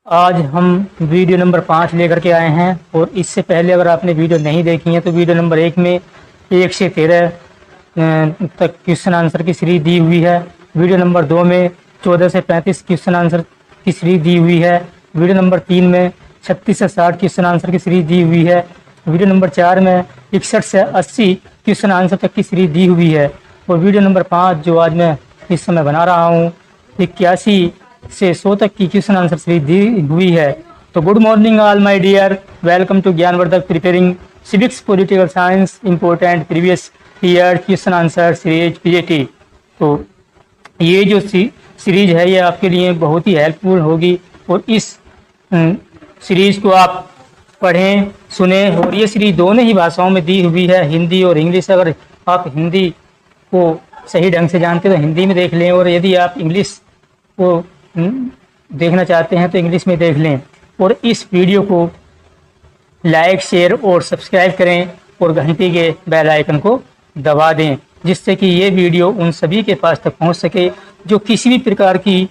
आज हम video number 5 लेकर के आए हैं। और इससे पहले अगर आपने वीडियो नहीं देखी है तो वीडियो नंबर 1 में 1 से 13 तक क्वेश्चन आंसर की सीरीज दी हुई है। वीडियो नंबर 2 में 14 से 35 क्वेश्चन आंसर की सीरीज दी हुई है। वीडियो नंबर 3 में 36 से 60 क्वेश्चन आंसर की सीरीज दी हुई है। वीडियो नंबर 4 में 61 से 80 क्वेश्चन आंसर तक की सीरीज दी हुई है। और वीडियो नंबर 5 जो आज मैं इस समय बना रहा हूँ 81 से 100 तक की क्वेश्चन आंसर सीरीज दी हुई है। तो good morning all my dear, welcome to Gyanvardhak preparing civics political science important previous year question answer series PAT. तो ये जो सीरीज है ये आपके लिए बहुत ही हेल्पफुल होगी। और इस सीरीज को आप पढ़ें, सुने। और ये सीरीज दोनों ही भाषाओं में दी हुई है, हिंदी और इंग्लिश। अगर आप हिंदी को सही ढंग से जानते तो हिंदी में देख लें, और यदि आप इंग्लिश को देखना चाहते हैं तो इंग्लिश में देख लें। और इस वीडियो को लाइक, शेयर और सब्सक्राइब करें और घंटी के बेल आइकन को दबा दें, जिससे कि ये वीडियो उन सभी के पास तक पहुंच सके जो किसी भी प्रकार की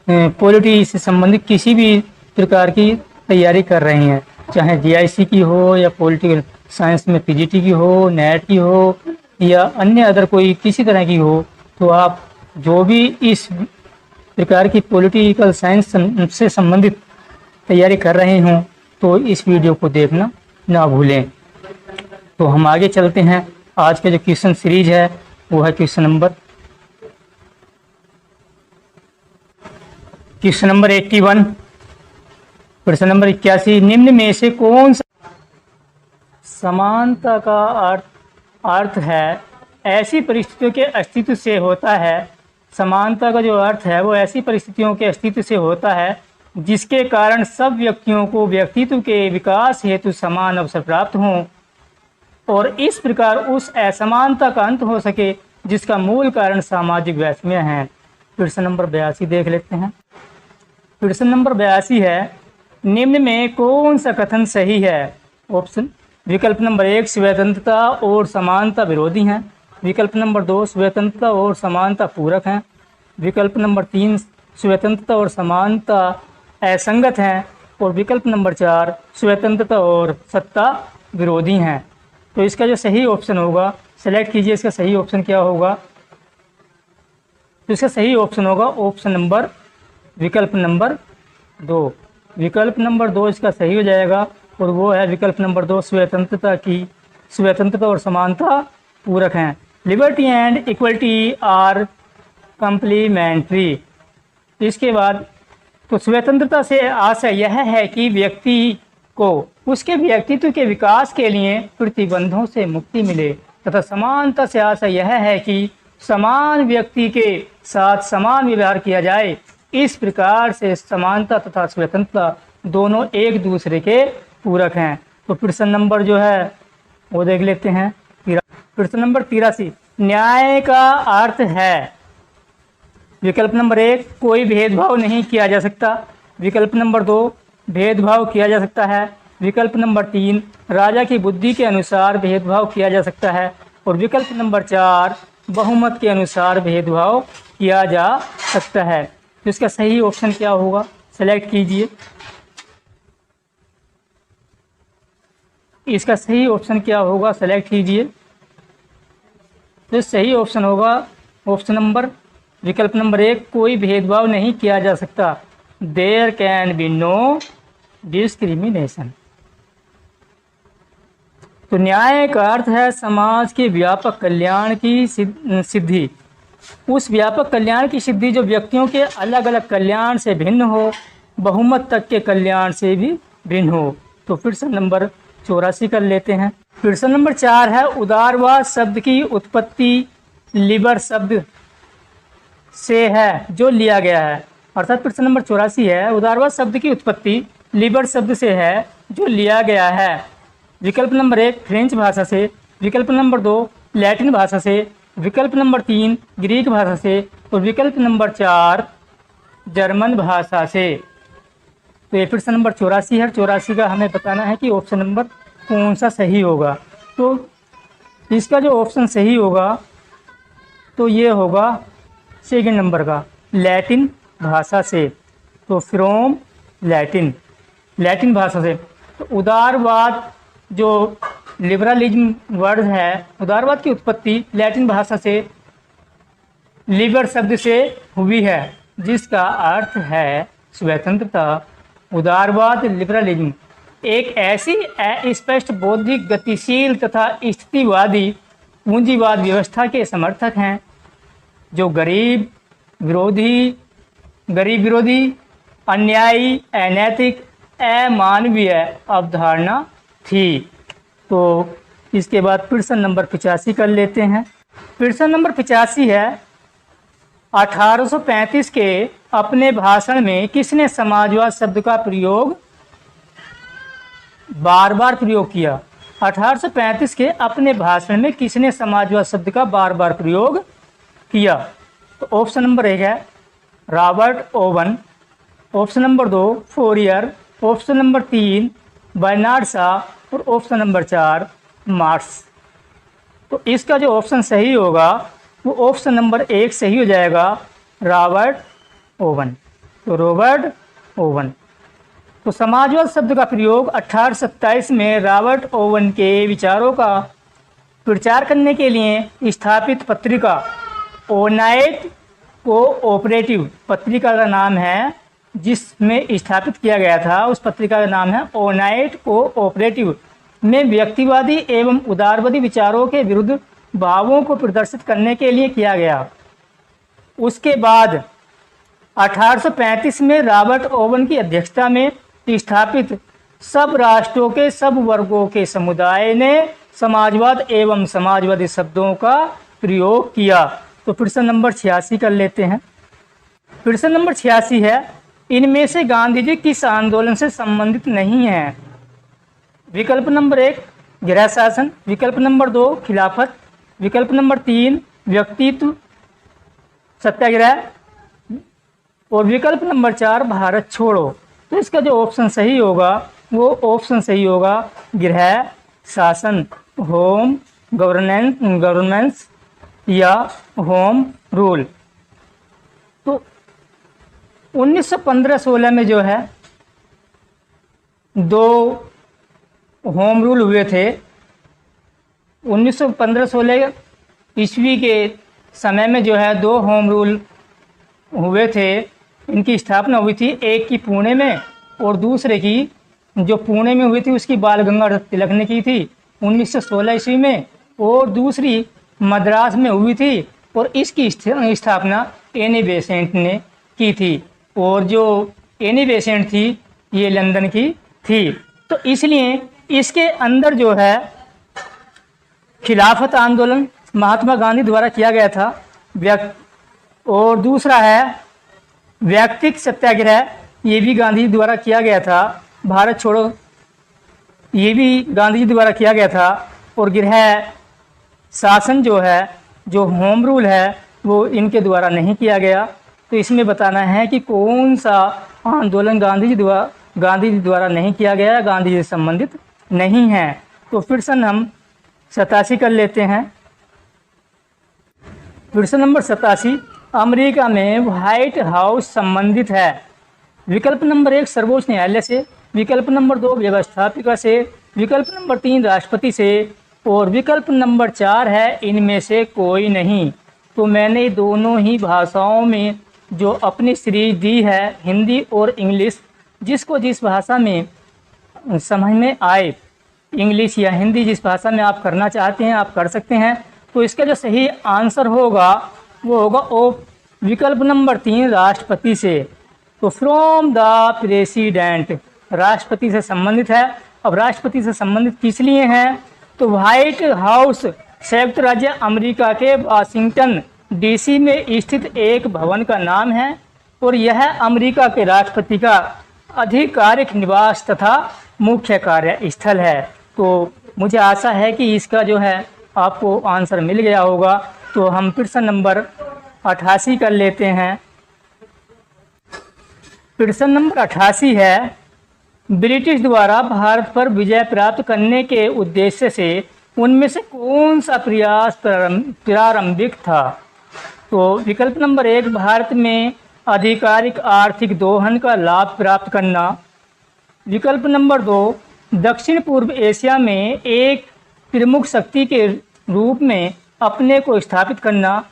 पॉलिटी से संबंधित किसी भी प्रकार की तैयारी कर रहे हैं, चाहे जीआईसी की हो या पॉलिटिकल साइंस में पीजीटी की हो, नेट की हो या अन्य अदर कोई किसी तरह की हो। तो आप जो भी इस प्रकार की पॉलिटिकल साइंस से संबंधित तैयारी कर रहे हों तो इस वीडियो को देखना ना भूलें। तो हम आगे चलते हैं। आज का जो क्वेश्चन सीरीज है वो है क्वेश्चन नंबर 81। प्रश्न नंबर 81, निम्न में से कौन सा समानता का अर्थ है ऐसी परिस्थितियों के अस्तित्व से होता है। समानता का जो अर्थ है वो ऐसी परिस्थितियों के अस्तित्व से होता है जिसके कारण सब व्यक्तियों को व्यक्तित्व के विकास हेतु समान अवसर प्राप्त हों और इस प्रकार उस असमानता का अंत हो सके जिसका मूल कारण सामाजिक वैषम्य है। प्रश्न नंबर 82 देख लेते हैं। प्रश्न नंबर 82 है, निम्न में कौन सा कथन सही है। ऑप्शन विकल्प नंबर 1 स्वतंत्रता और समानता विरोधी हैं। विकल्प नंबर 2 स्वतंत्रता और समानता पूरक हैं। विकल्प नंबर 3 स्वतंत्रता और समानता असंगत हैं। और विकल्प नंबर 4 स्वतंत्रता और सत्ता विरोधी हैं। तो इसका जो सही ऑप्शन होगा सेलेक्ट कीजिए। इसका सही ऑप्शन क्या होगा। तो इसका सही ऑप्शन होगा ऑप्शन नंबर विकल्प नंबर 2। विकल्प नंबर 2 इसका सही हो जाएगा और वो है विकल्प नंबर 2 स्वतंत्रता और समानता पूरक हैं। Liberty and equality are complementary. इसके बाद तो स्वतंत्रता से आशय यह है कि व्यक्ति को उसके व्यक्तित्व के विकास के लिए प्रतिबंधों से मुक्ति मिले तथा समानता से आशय यह है कि समान व्यक्ति के साथ समान व्यवहार किया जाए। इस प्रकार से समानता तथा स्वतंत्रता दोनों एक दूसरे के पूरक हैं। तो प्रश्न नंबर जो है वो देख लेते हैं। प्रश्न नंबर 83, न्याय का अर्थ है। विकल्प नंबर 1 कोई भेदभाव नहीं किया जा सकता। विकल्प नंबर 2 भेदभाव किया जा सकता है। विकल्प नंबर 3 राजा की बुद्धि के अनुसार भेदभाव किया जा सकता है। और विकल्प नंबर 4 बहुमत के अनुसार भेदभाव किया जा सकता है। तो इसका सही ऑप्शन क्या होगा सेलेक्ट कीजिए। इसका सही ऑप्शन क्या होगा सेलेक्ट कीजिए। तो सही ऑप्शन होगा ऑप्शन नंबर विकल्प नंबर 1 कोई भेदभाव नहीं किया जा सकता। There can be no discrimination. तो न्याय का अर्थ है समाज के व्यापक कल्याण की सिद्धि। उस व्यापक कल्याण की सिद्धि जो व्यक्तियों के अलग अलग कल्याण से भिन्न हो, बहुमत तक के कल्याण से भी भिन्न हो। तो प्रश्न नंबर 84 कर लेते हैं। प्रश्न नंबर 4 है, उदारवाद शब्द की उत्पत्ति लिबर शब्द से है जो लिया गया है। अर्थात प्रश्न नंबर 84 है, उदारवाद शब्द की उत्पत्ति लिबर शब्द से है जो लिया गया है। विकल्प नंबर 1 फ्रेंच भाषा से। विकल्प नंबर 2 लैटिन भाषा से। विकल्प नंबर 3 ग्रीक भाषा से। और विकल्प नंबर 4 जर्मन भाषा से। तो ये प्रश्न नंबर 84 है। 84 का हमें बताना है कि ऑप्शन नंबर कौन सा सही होगा। तो इसका जो ऑप्शन सही होगा तो ये होगा सेकंड नंबर का लैटिन भाषा से। तो फ्रॉम लैटिन भाषा से। तो उदारवाद जो लिबरलिज्म वर्ड है, उदारवाद की उत्पत्ति लैटिन भाषा से लिबर शब्द से हुई है, जिसका अर्थ है स्वतंत्रता। उदारवाद लिबरलिज्म एक ऐसी अस्पष्ट बौद्धिक गतिशील तथा स्थितिवादी पूंजीवाद व्यवस्था के समर्थक हैं जो गरीब विरोधी अन्यायी अनैतिक अमानवीय अवधारणा थी। तो इसके बाद प्रश्न नंबर 85 कर लेते हैं। प्रश्न नंबर 85 है, 1835 के अपने भाषण में किसने समाजवाद शब्द का प्रयोग बार बार प्रयोग किया? 1835 के अपने भाषण में किसने समाजवाद शब्द का बार बार प्रयोग किया? तो ऑप्शन नंबर 1 है Robert Owen, option number 2 Fourier, option number 3 Bernard Shaw और ऑप्शन नंबर 4 मार्क्स। तो इसका जो ऑप्शन सही होगा वो ऑप्शन नंबर 1 सही हो जाएगा, रॉबर्ट ओवन। तो रॉबर्ट ओवन। तो समाजवाद शब्द का प्रयोग 1827 में रॉबर्ट ओवन के विचारों का प्रचार करने के लिए स्थापित पत्रिका ओनाइट कोऑपरेटिव पत्रिका का नाम है, जिसमें स्थापित किया गया था, उस पत्रिका का नाम है ओनाइट कोऑपरेटिव, में व्यक्तिवादी एवं उदारवादी विचारों के विरुद्ध भावों को प्रदर्शित करने के लिए किया गया। उसके बाद 1835 में रॉबर्ट ओवन की अध्यक्षता में स्थापित सब राष्ट्रों के सब वर्गों के समुदाय ने समाजवाद एवं समाजवादी शब्दों का प्रयोग किया। तो प्रश्न नंबर 86 कर लेते हैं। प्रश्न नंबर 86 है, इनमें से गांधी जी किस आंदोलन से संबंधित नहीं है? विकल्प नंबर 1 गृह शासन, विकल्प नंबर 2 खिलाफत, विकल्प नंबर 3 व्यक्तित्व सत्याग्रह और विकल्प नंबर 4 भारत छोड़ो। तो इसका जो ऑप्शन सही होगा वो ऑप्शन सही होगा गृह शासन, होम गवर्नेंस या होम रूल। तो 1915-16 में जो है 2 होम रूल हुए थे। 1915-16 ईस्वी के समय में जो है 2 होम रूल हुए थे, इनकी स्थापना हुई थी, एक की पुणे में और दूसरे की जो पुणे में हुई थी उसकी बाल गंगाधर तिलक ने की थी 1916 ईस्वी में, और दूसरी मद्रास में हुई थी और इसकी स्थापना एनी बेसेंट ने की थी, और जो एनी बेसेंट थी ये लंदन की थी। तो इसलिए इसके अंदर जो है खिलाफत आंदोलन महात्मा गांधी द्वारा किया गया था, और दूसरा है व्यक्तिगत सत्याग्रह, ये भी गांधी जी द्वारा किया गया था। भारत छोड़ो ये भी गांधी जी द्वारा किया गया था, और गृह शासन जो है, जो होम रूल है, वो इनके द्वारा नहीं किया गया। तो इसमें बताना है कि कौन सा आंदोलन गांधी जी द्वारा नहीं किया गया, गांधी जी से संबंधित नहीं है। तो प्रश्न हम 87 कर लेते हैं। प्रश्न नंबर 87, अमेरिका में व्हाइट हाउस संबंधित है? विकल्प नंबर 1 सर्वोच्च न्यायालय से, विकल्प नंबर 2 व्यवस्थापिका से, विकल्प नंबर 3 राष्ट्रपति से और विकल्प नंबर 4 है इनमें से कोई नहीं। तो मैंने दोनों ही भाषाओं में जो अपनी सीरीज दी है, हिंदी और इंग्लिश, जिसको जिस भाषा में समझ में आए, इंग्लिश या हिंदी, जिस भाषा में आप करना चाहते हैं आप कर सकते हैं। तो इसका जो सही आंसर होगा वो होगा विकल्प नंबर 3 राष्ट्रपति से। तो फ्रॉम द प्रेसिडेंट, राष्ट्रपति से संबंधित है। अब राष्ट्रपति से संबंधित किस लिए हैं? तो व्हाइट हाउस संयुक्त राज्य अमेरिका के वाशिंगटन डीसी में स्थित एक भवन का नाम है, और यह अमेरिका के राष्ट्रपति का आधिकारिक निवास तथा मुख्य कार्य स्थल है। तो मुझे आशा है कि इसका जो है आपको आंसर मिल गया होगा। तो हम प्रश्न नंबर 88 कर लेते हैं। प्रश्न नंबर 88 है, ब्रिटिश द्वारा भारत पर विजय प्राप्त करने के उद्देश्य से उनमें से कौन सा प्रयास प्रारंभिक था? तो विकल्प नंबर 1 भारत में आधिकारिक आर्थिक दोहन का लाभ प्राप्त करना। विकल्प नंबर 2, दक्षिण पूर्व एशिया में एक प्रमुख शक्ति के रूप में अपने को स्थापित करना।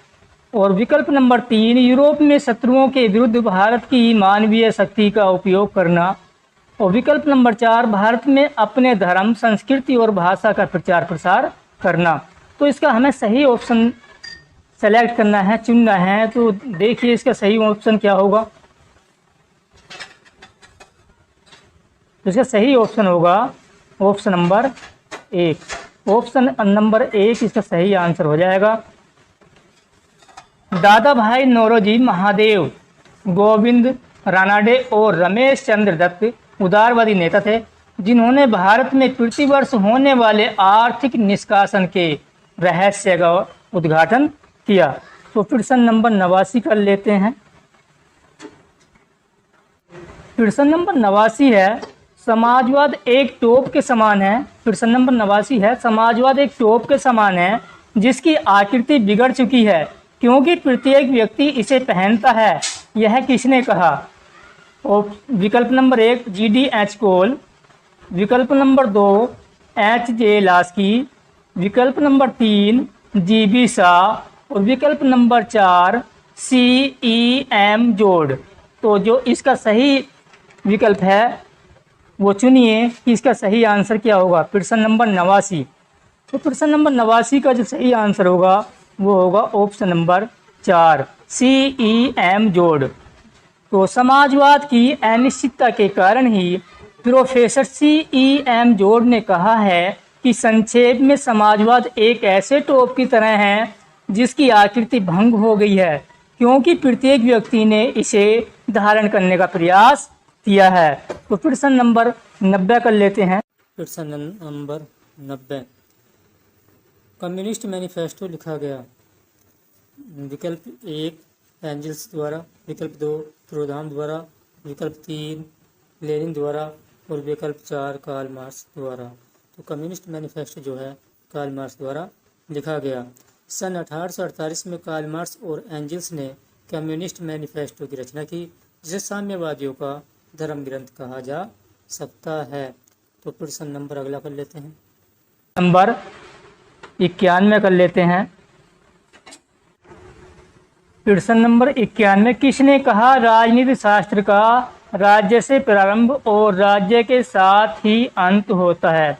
और विकल्प नंबर 3, यूरोप में शत्रुओं के विरुद्ध भारत की मानवीय शक्ति का उपयोग करना। और विकल्प नंबर 4, भारत में अपने धर्म, संस्कृति और भाषा का प्रचार प्रसार करना। तो इसका हमें सही ऑप्शन सेलेक्ट करना है, चुनना है। तो देखिए इसका सही ऑप्शन क्या होगा। तो इसका सही ऑप्शन होगा ऑप्शन नंबर 1। ऑप्शन नंबर 1 इसका सही आंसर हो जाएगा। दादा भाई नौरोजी महादेव, गोविंद रानाडे और रमेश चंद्र दत्त उदारवादी नेता थे, जिन्होंने भारत में प्रतिवर्ष होने वाले आर्थिक निष्कासन के रहस्य का उद्घाटन किया। तो प्रश्न नंबर 89 कर लेते हैं। प्रश्न नंबर 89 है, समाजवाद एक टोप के समान है। प्रश्न नंबर 89 है, समाजवाद एक टोप के समान है जिसकी आकृति बिगड़ चुकी है क्योंकि प्रत्येक व्यक्ति इसे पहनता है। यह किसने कहा? और विकल्प नंबर 1 GD कोल, विकल्प नंबर 2 HJ लास्की, विकल्प नंबर 3 GB शाह और विकल्प नंबर 4 CEM जोड़। तो जो इसका सही विकल्प है वो चुनिए कि इसका सही आंसर क्या होगा। प्रश्न नंबर 89। तो प्रश्न नंबर 89 का जो सही आंसर होगा वो होगा ऑप्शन नंबर 4 CEM जोड़। तो समाजवाद की अनिश्चितता के कारण ही प्रोफेसर CEM जोड़ ने कहा है कि संक्षेप में समाजवाद एक ऐसे टोप की तरह है जिसकी आकृति भंग हो गई है क्योंकि प्रत्येक व्यक्ति ने इसे धारण करने का प्रयास किया है। तो प्रश्न नंबर 90 कर लेते हैं। प्रश्न नंबर 90, कम्युनिस्ट मैनिफेस्टो लिखा गया। विकल्प 1 एंजल्स द्वारा, विकल्प 2 प्रोदाम द्वारा, विकल्प 3 लेनिन द्वारा और विकल्प 4 कार्ल मार्क्स द्वारा। तो कम्युनिस्ट मैनिफेस्टो जो है कार्ल मार्क्स द्वारा लिखा गया। सन 1848 में कार्ल मार्क्स और एंजल्स ने कम्युनिस्ट मैनिफेस्टो की रचना की, जिसे साम्यवादियों का धर्म ग्रंथ कहा जा सकता है। तो प्रश्न नंबर अगला कर लेते हैं, नंबर 91 कर लेते हैं। प्रश्न नंबर 91, किसने कहा राजनीति शास्त्र का राज्य से प्रारंभ और राज्य के साथ ही अंत होता है?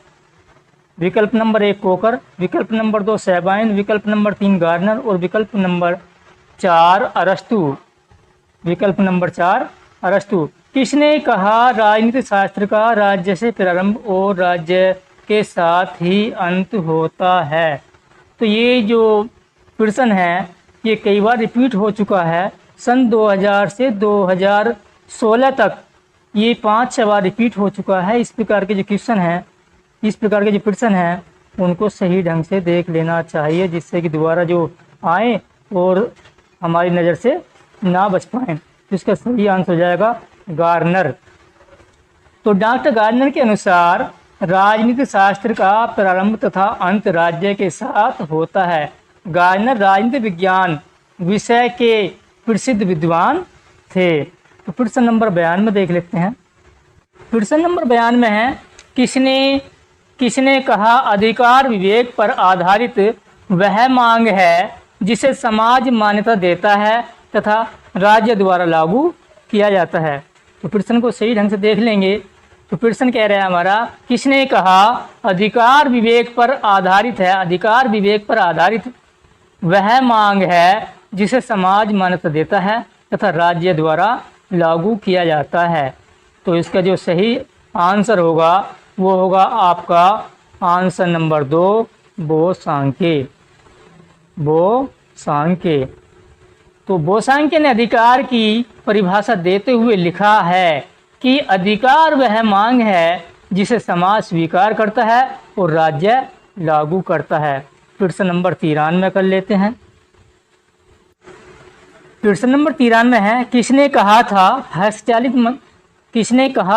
विकल्प नंबर 1 कोकर, विकल्प नंबर 2 सैबाइन, विकल्प नंबर 3 गार्नर और विकल्प नंबर 4 अरस्तु। विकल्प नंबर 4 अरस्तु। किसने कहा राजनीति शास्त्र का राज्य से प्रारंभ और राज्य के साथ ही अंत होता है? तो ये जो प्रश्न है ये कई बार रिपीट हो चुका है। सन 2000 से 2016 तक ये 5-6 बार रिपीट हो चुका है। इस प्रकार के जो क्वेश्चन हैं, इस प्रकार के जो प्रश्न हैं उनको सही ढंग से देख लेना चाहिए, जिससे कि दोबारा जो आए और हमारी नज़र से ना बच पाएँ। तो इसका सही आंसर हो जाएगा गार्नर। तो डॉक्टर गार्नर के अनुसार राजनीति शास्त्र का प्रारंभ तथा अंत राज्य के साथ होता है। गार्नर राजनीति विज्ञान विषय के प्रसिद्ध विद्वान थे। तो प्रश्न नंबर 92 देख लेते हैं। प्रश्न नंबर 92 है, किसने कहा अधिकार विवेक पर आधारित वह मांग है जिसे समाज मान्यता देता है तथा राज्य द्वारा लागू किया जाता है? तो प्रश्न को सही ढंग से देख लेंगे। तो प्रश्न कह रहा है हमारा, किसने कहा अधिकार विवेक पर आधारित है, अधिकार विवेक पर आधारित वह मांग है जिसे समाज मान्यता देता है तथा राज्य द्वारा लागू किया जाता है? तो इसका जो सही आंसर होगा वो होगा आपका आंसर नंबर 2 बोसांके। बोसांके। तो बोसांके ने अधिकार की परिभाषा देते हुए लिखा है कि अधिकार वह मांग है जिसे समाज स्वीकार करता है और राज्य लागू करता है। प्रश्न नंबर 93 कर लेते हैं। प्रश्न नंबर 93 है, किसने कहा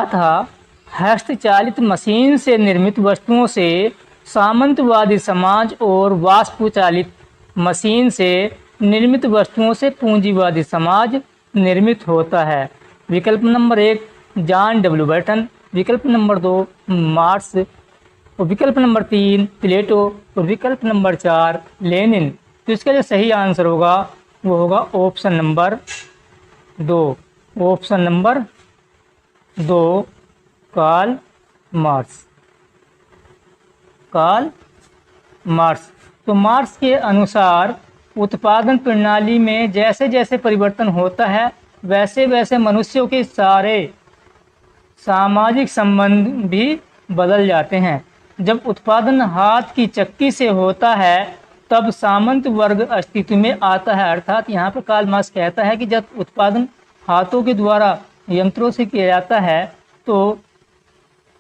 था हस्तचालित मशीन से निर्मित वस्तुओं से सामंतवादी समाज और वाष्पचालित मशीन से निर्मित वस्तुओं से पूंजीवादी समाज निर्मित होता है? विकल्प नंबर 1 जॉन डब्ल्यू बर्टन, विकल्प नंबर 2 मार्स, और विकल्प नंबर 3 प्लेटो, और विकल्प नंबर 4 लेनिन। तो इसका जो सही आंसर होगा वो होगा option number 2। Option number 2 Karl Marx. Karl Marx. तो मार्क्स के अनुसार उत्पादन प्रणाली में जैसे जैसे परिवर्तन होता है वैसे वैसे मनुष्यों के सारे सामाजिक संबंध भी बदल जाते हैं। जब उत्पादन हाथ की चक्की से होता है तब सामंत वर्ग अस्तित्व में आता है। अर्थात यहाँ पर कार्ल मार्क्स कहता है कि जब उत्पादन हाथों के द्वारा यंत्रों से किया जाता है तो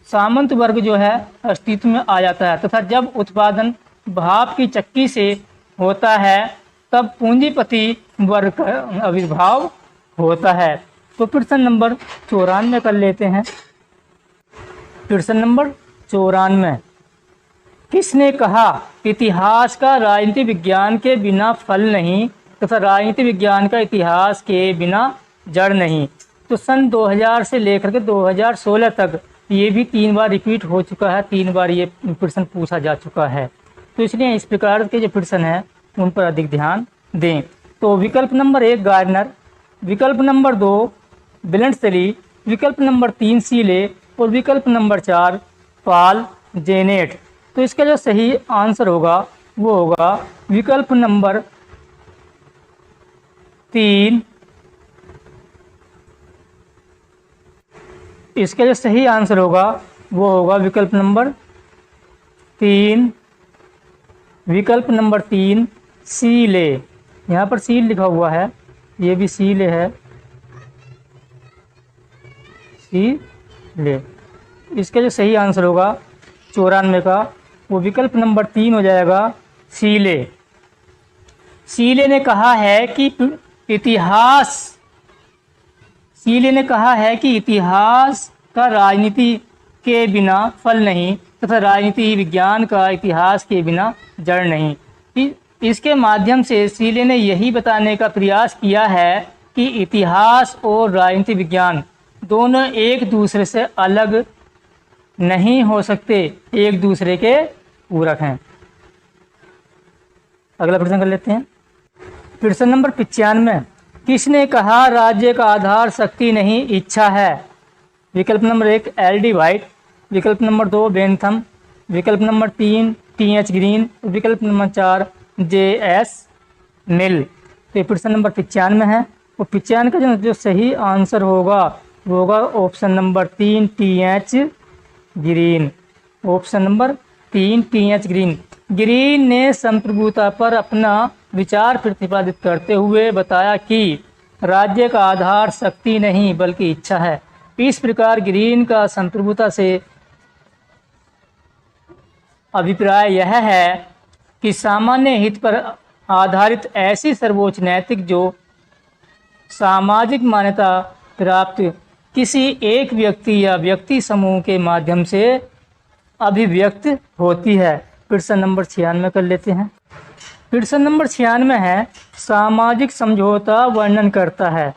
सामंत वर्ग जो है अस्तित्व में आ जाता है, तथा जब उत्पादन भाप की चक्की से होता है तब पूंजीपति वर्ग का आविर्भाव होता है। तो प्रश्न नंबर 94 कर लेते हैं। प्रश्न नंबर 94, किसने कहा इतिहास का राजनीति विज्ञान के बिना फल नहीं तथा राजनीति विज्ञान का इतिहास के बिना जड़ नहीं? तो सन 2000 से लेकर के 2016 तक ये भी 3 बार रिपीट हो चुका है, 3 बार ये प्रश्न पूछा जा चुका है। तो इसलिए इस प्रकार के जो प्रश्न हैं उन पर अधिक ध्यान दें। तो विकल्प नंबर 1 गार्डनर, विकल्प नंबर 2 बिलेंसली, विकल्प नंबर 3 सीले, और विकल्प नंबर 4 पॉल जेनेट। तो इसका जो सही आंसर होगा वो होगा विकल्प नंबर 3। इसका जो सही आंसर होगा वो होगा विकल्प नंबर 3। विकल्प नंबर 3 सीले। यहाँ पर सील लिखा हुआ है, ये भी सीले है, सीले। इसका जो सही आंसर होगा 94 का वो विकल्प नंबर 3 हो जाएगा, सीले। सीले ने कहा है कि इतिहास का राजनीति के बिना फल नहीं तथा राजनीति विज्ञान का इतिहास के बिना जड़ नहीं। इसके माध्यम से सीले ने यही बताने का प्रयास किया है कि इतिहास और राजनीति विज्ञान दोनों एक दूसरे से अलग नहीं हो सकते, एक दूसरे के पूरक हैं। अगला प्रश्न कर लेते हैं। प्रश्न नंबर 95, किसने कहा राज्य का आधार शक्ति नहीं इच्छा है? विकल्प नंबर 1 एल.डी. व्हाइट, विकल्प नंबर 2 बेंथम, विकल्प नंबर 3 टी.एच. ग्रीन, विकल्प नंबर 4 जे.एस. मिल। तो प्रश्न नंबर 95 है, और 95 का जो सही आंसर होगा वो होगा option number 3 TH. Green. Option number 3 TH. Green. Green ने संप्रभुता पर अपना विचार प्रतिपादित करते हुए बताया कि राज्य का आधार शक्ति नहीं बल्कि इच्छा है। इस प्रकार ग्रीन का संप्रभुता से अभिप्राय यह है कि सामान्य हित पर आधारित ऐसी सर्वोच्च नैतिक जो सामाजिक मान्यता प्राप्त किसी एक व्यक्ति या व्यक्ति समूह के माध्यम से अभिव्यक्त होती है। प्रश्न नंबर 96 कर लेते हैं। प्रश्न नंबर 96 है, सामाजिक समझौता वर्णन करता है।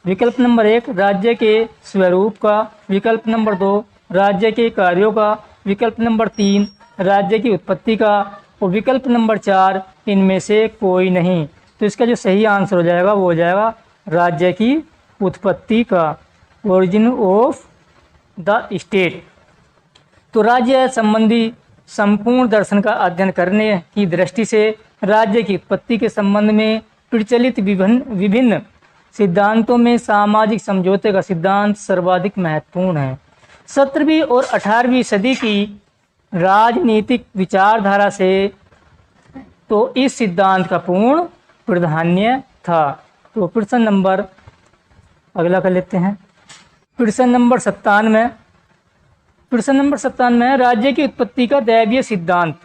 विकल्प नंबर 1 राज्य के स्वरूप का, विकल्प नंबर 2 राज्य के कार्यों का, विकल्प नंबर 3 राज्य की उत्पत्ति का, और विकल्प नंबर 4 इनमें से कोई नहीं। तो इसका जो सही आंसर हो जाएगा वो हो जाएगा राज्य की उत्पत्ति का, ओरिजिन ऑफ द स्टेट। तो राज्य संबंधी संपूर्ण दर्शन का अध्ययन करने की दृष्टि से राज्य की उत्पत्ति के संबंध में प्रचलित विभिन्न सिद्धांतों में सामाजिक समझौते का सिद्धांत सर्वाधिक महत्वपूर्ण है। 17वीं और 18वीं सदी की राजनीतिक विचारधारा से तो इस सिद्धांत का पूर्ण प्राधान्य था। तो प्रश्न नंबर अगला कर लेते हैं। प्रश्न नंबर 97। प्रश्न नंबर 97 राज्य की उत्पत्ति का दैवीय सिद्धांत।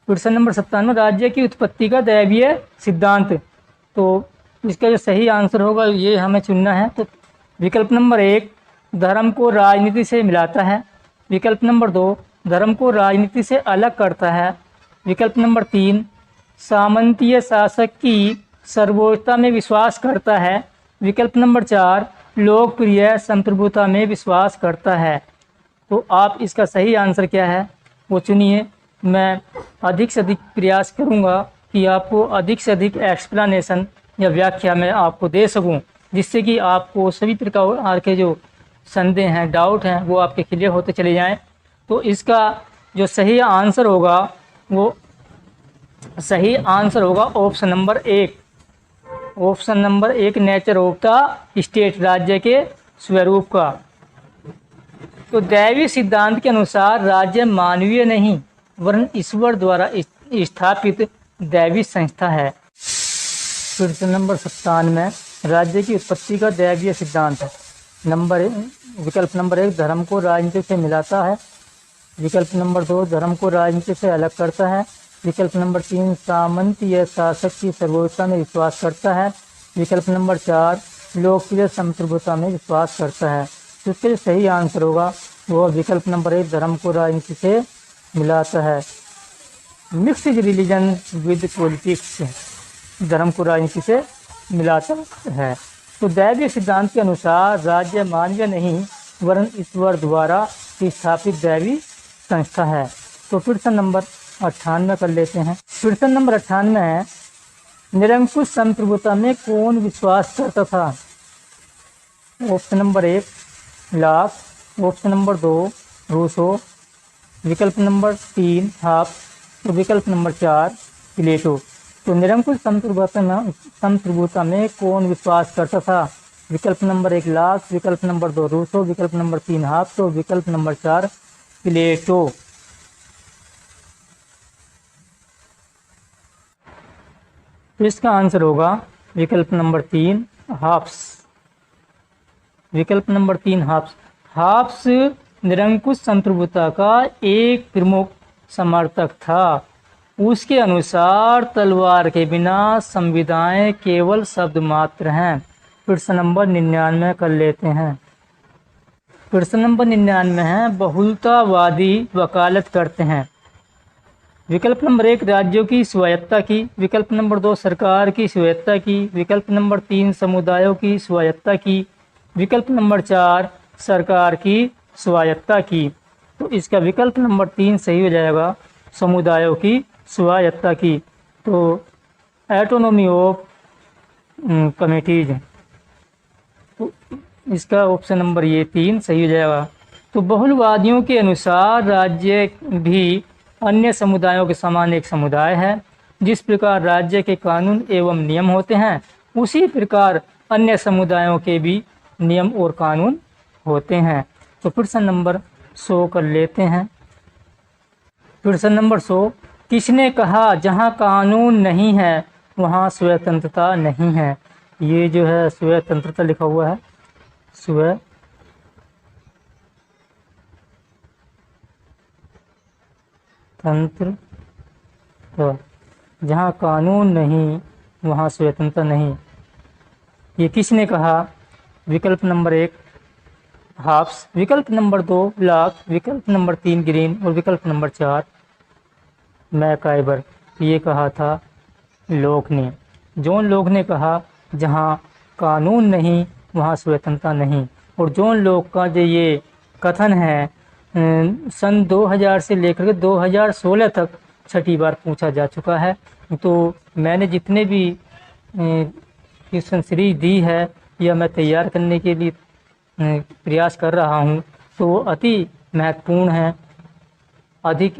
प्रश्न नंबर 97 राज्य की उत्पत्ति का दैवीय सिद्धांत। तो इसका जो सही आंसर होगा ये हमें चुनना है। तो विकल्प नंबर 1 धर्म को राजनीति से मिलाता है, विकल्प नंबर 2 धर्म को राजनीति से अलग करता है, विकल्प नंबर 3 सामंतीय शासक की सर्वोच्चता में विश्वास करता है, विकल्प नंबर 4 लोकप्रिय संप्रभुता में विश्वास करता है। तो आप इसका सही आंसर क्या है वो चुनिए। मैं अधिक से अधिक प्रयास करूंगा कि आपको अधिक से अधिक एक्सप्लेनेशन या व्याख्या मैं आपको दे सकूं, जिससे कि आपको सभी प्रकार के जो संदेह हैं, डाउट हैं, वो आपके क्लियर होते चले जाएं। तो इसका जो सही आंसर होगा वो सही आंसर होगा option number 1। Option number 1 nature of the state, राज्य के स्वरूप का। तो दैवीय सिद्धांत के अनुसार राज्य मानवीय नहीं वरन ईश्वर द्वारा स्थापित दैवीय संस्था है। प्रश्न नंबर 97 राज्य की उत्पत्ति का दैवीय सिद्धांत है। विकल्प नंबर 1 धर्म को राजनीति से मिलाता है। विकल्प नंबर 2 धर्म को राजनीति से अलग करता है। विकल्प नंबर 3 सामंत या शासक की सर्वोच्चता में विश्वास करता है। विकल्प नंबर 4 लोकप्रिय संप्रभुता में विश्वास करता है। तो इसका सही आंसर होगा वो विकल्प नंबर 1 धर्म को राजनीति से मिलाता है। मिक्स्ड रिलीजन विद पॉलिटिक्स, धर्म को राजनीति से मिलाता है। तो दैवीय सिद्धांत के अनुसार राज्य मानवीय नहीं वरन ईश्वर द्वारा स्थापित दैवीय संस्था है। तो प्रश्न नंबर 98 कर लेते हैं। प्रश्न नंबर 98 है निरंकुश संप्रभुता में कौन विश्वास करता था। ऑप्शन नंबर 1 लाक, ऑप्शन नंबर 2 रूसो, विकल्प नंबर 3 हाफ, तो विकल्प नंबर 4 प्लेटो। तो निरंकुश संप्रभुता में कौन विश्वास करता था। विकल्प नंबर 1 लाक, विकल्प नंबर 2 रूसो, विकल्प नंबर 3 हाफ, तो विकल्प नंबर 4 प्लेटो। तो इसका आंसर होगा विकल्प नंबर 3 हाफ्स। विकल्प नंबर 3 हाफ्स। हाफ्स निरंकुश संप्रभुता का एक प्रमुख समर्थक था। उसके अनुसार तलवार के बिना संविधाएं केवल शब्द मात्र हैं। प्रश्न नंबर 99 कर लेते हैं। प्रश्न नंबर 99 है बहुलतावादी वकालत करते हैं। विकल्प नंबर 1 राज्यों की स्वायत्ता की, विकल्प नंबर 2 सरकार की स्वायत्ता की, विकल्प नंबर 3 समुदायों की स्वायत्ता की, विकल्प नंबर 4 सरकार की स्वायत्ता की। तो इसका विकल्प नंबर 3 सही हो जाएगा, समुदायों की स्वायत्ता की। तो एटोनॉमी ऑफ कमिटीज, तो इसका ऑप्शन नंबर ये 3 सही हो जाएगा। तो बहुलवादियों के अनुसार राज्य भी अन्य समुदायों के समान एक समुदाय है। जिस प्रकार राज्य के कानून एवं नियम होते हैं उसी प्रकार अन्य समुदायों के भी नियम और कानून होते हैं। तो प्रश्न नंबर 100 कर लेते हैं। प्रश्न नंबर 100 किसने कहा जहां कानून नहीं है वहां स्वतंत्रता नहीं है। ये जो है स्वतंत्रता लिखा हुआ है, तंत्र, तो जहाँ कानून नहीं वहाँ स्वतंत्रता नहीं। ये किसने कहा। विकल्प नंबर 1 हाफ्स, विकल्प नंबर 2 लाक, विकल्प नंबर 3 ग्रीन और विकल्प नंबर 4 मैकाइबर। ये कहा था लोक ने। जॉन लोक ने कहा जहाँ कानून नहीं वहाँ स्वतंत्रता नहीं। और जॉन लोक का जो ये कथन है सन 2000 से लेकर के 2016 तक 6ठी बार पूछा जा चुका है। तो मैंने जितने भी क्वेश्चन सीरीज दी है या मैं तैयार करने के लिए प्रयास कर रहा हूँ तो वो अति महत्वपूर्ण है, अधिक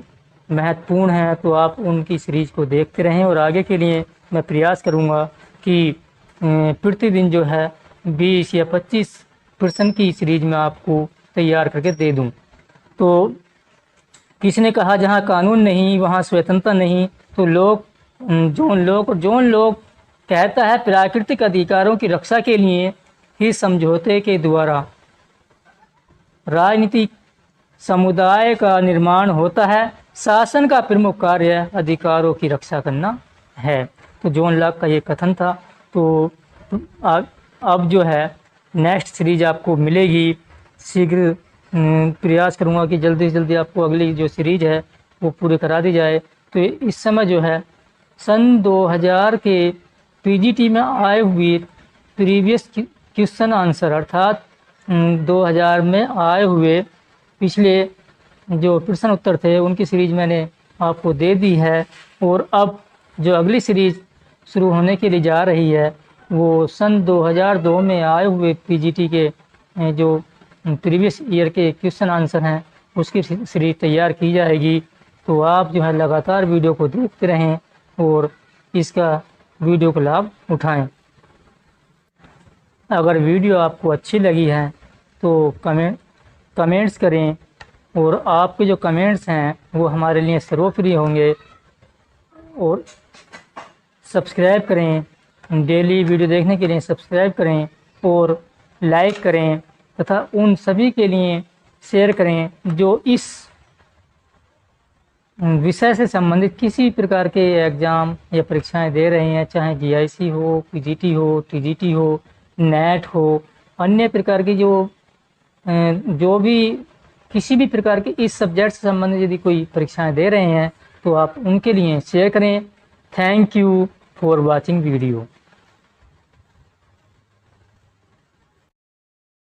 महत्वपूर्ण है। तो आप उनकी सीरीज को देखते रहें और आगे के लिए मैं प्रयास करूँगा कि प्रतिदिन जो है 20 या 25 प्रश्न की सीरीज में आपको तैयार करके दे दूँ। तो किसने कहा जहाँ कानून नहीं वहाँ स्वतंत्रता नहीं। तो जॉन लोक कहता है प्राकृतिक अधिकारों की रक्षा के लिए ही समझौते के द्वारा राजनीतिक समुदाय का निर्माण होता है। शासन का प्रमुख कार्य अधिकारों की रक्षा करना है। तो जॉन लॉक का ये कथन था। तो अब जो है नेक्स्ट सीरीज आपको मिलेगी। शीघ्र प्रयास करूँगा कि जल्दी से जल्दी आपको अगली जो सीरीज है वो पूरी करा दी जाए। तो इस समय जो है सन 2000 के पीजीटी में आए हुए प्रीवियस क्वेश्चन आंसर अर्थात 2000 में आए हुए पिछले जो प्रश्न उत्तर थे उनकी सीरीज मैंने आपको दे दी है। और अब जो अगली सीरीज शुरू होने के लिए जा रही है वो सन 2002 में आए हुए पीजीटी के जो प्रीवियस ईयर के क्वेश्चन आंसर हैं उसकी सीरीज तैयार की जाएगी। तो आप जो है लगातार वीडियो को देखते रहें और इसका वीडियो का लाभ उठाएं। अगर वीडियो आपको अच्छी लगी है तो कमेंट्स करें और आपके जो कमेंट्स हैं वो हमारे लिए सर्वोपरि होंगे। और सब्सक्राइब करें, डेली वीडियो देखने के लिए सब्सक्राइब करें और लाइक करें तथा उन सभी के लिए शेयर करें जो इस विषय से संबंधित किसी प्रकार के एग्ज़ाम या परीक्षाएं दे रहे हैं, चाहे जीआईसी हो, पीजीटी हो, टीजीटी हो, नेट हो, अन्य प्रकार की जो भी किसी भी प्रकार के इस सब्जेक्ट से संबंधित यदि कोई परीक्षाएं दे रहे हैं तो आप उनके लिए शेयर करें। Thank you for watching video.